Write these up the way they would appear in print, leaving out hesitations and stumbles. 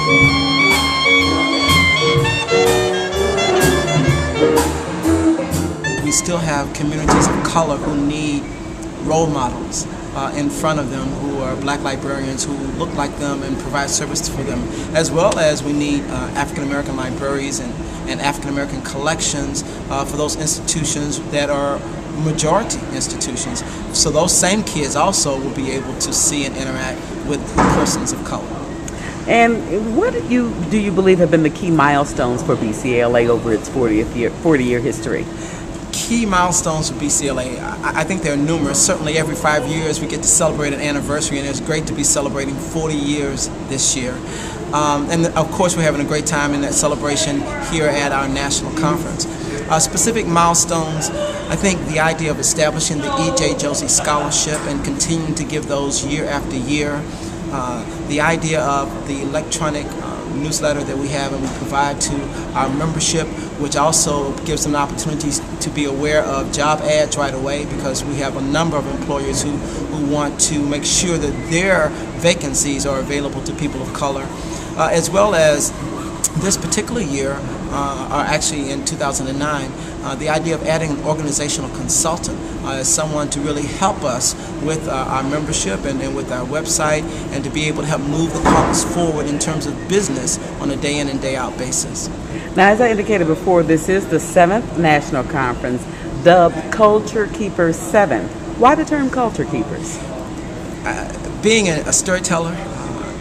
We still have communities of color who need role models in front of them who are black librarians who look like them and provide service for them, as well as we need African American libraries and African American collections for those institutions that are majority institutions. So those same kids also will be able to see and interact with persons of color. And what do you believe have been the key milestones for BCALA over its 40-year history? Key milestones for BCALA, I think there are numerous. Certainly every 5 years we get to celebrate an anniversary, and it's great to be celebrating 40 years this year. And of course we're having a great time in that celebration here at our national conference. Specific milestones, I think the idea of establishing the E.J. Josie Scholarship and continuing to give those year after year. The idea of the electronic newsletter that we have and we provide to our membership, which also gives them opportunities to be aware of job ads right away, because we have a number of employers who want to make sure that their vacancies are available to people of color, as well as this particular year, or actually in 2009, the idea of adding an organizational consultant as someone to really help us with our membership and with our website, and to be able to help move the caucus forward in terms of business on a day in and day out basis. Now, as I indicated before, this is the 7th National Conference, dubbed Culture Keepers 7. Why the term Culture Keepers? Being a storyteller,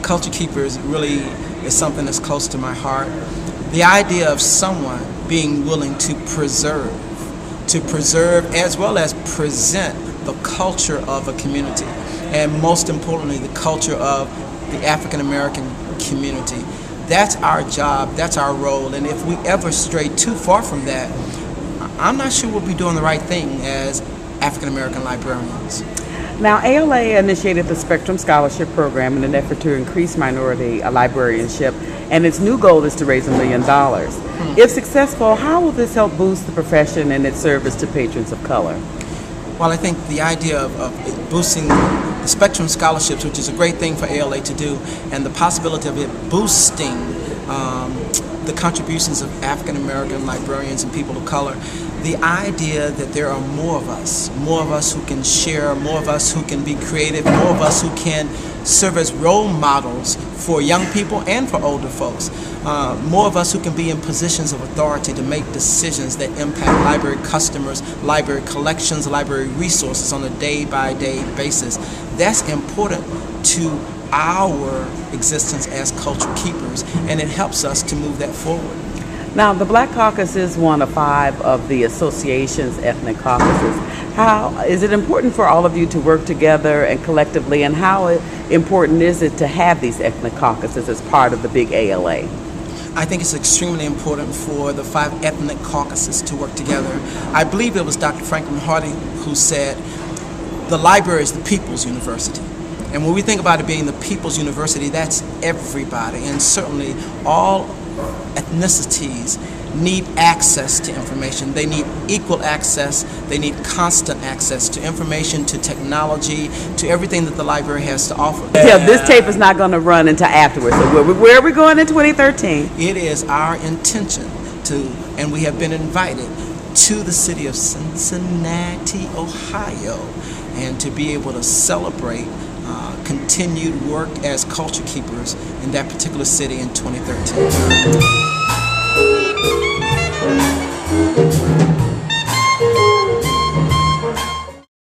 Culture Keepers really is something that's close to my heart. The idea of someone being willing to preserve as well as present the culture of a community, and most importantly the culture of the African American community. That's our job, that's our role, and if we ever stray too far from that, I'm not sure we'll be doing the right thing as African American librarians. Now, ALA initiated the Spectrum Scholarship Program in an effort to increase minority librarianship, and its new goal is to raise $1 million. If successful, how will this help boost the profession and its service to patrons of color? Well, I think the idea of boosting the Spectrum Scholarships, which is a great thing for ALA to do, and the possibility of it boosting the contributions of African American librarians and people of color, the idea that there are more of us who can share, more of us who can be creative, more of us who can serve as role models for young people and for older folks, more of us who can be in positions of authority to make decisions that impact library customers, library collections, library resources on a day-by-day basis. That's important to our existence as culture keepers, and it helps us to move that forward. Now, the Black Caucus is one of 5 of the association's ethnic caucuses. How is it important for all of you to work together and collectively, and how important is it to have these ethnic caucuses as part of the big ALA? I think it's extremely important for the 5 ethnic caucuses to work together. I believe it was Dr. Franklin Hardy who said, the library is the people's university. And when we think about it being the people's university, that's everybody, and certainly all ethnicities need access to information. They need equal access, they need constant access to information, to technology, to everything that the library has to offer. Yeah, this tape is not going to run until afterwards. So where are we going in 2013? It is our intention to, and we have been invited to the city of Cincinnati, Ohio, and to be able to celebrate continued work as culture keepers in that particular city in 2013.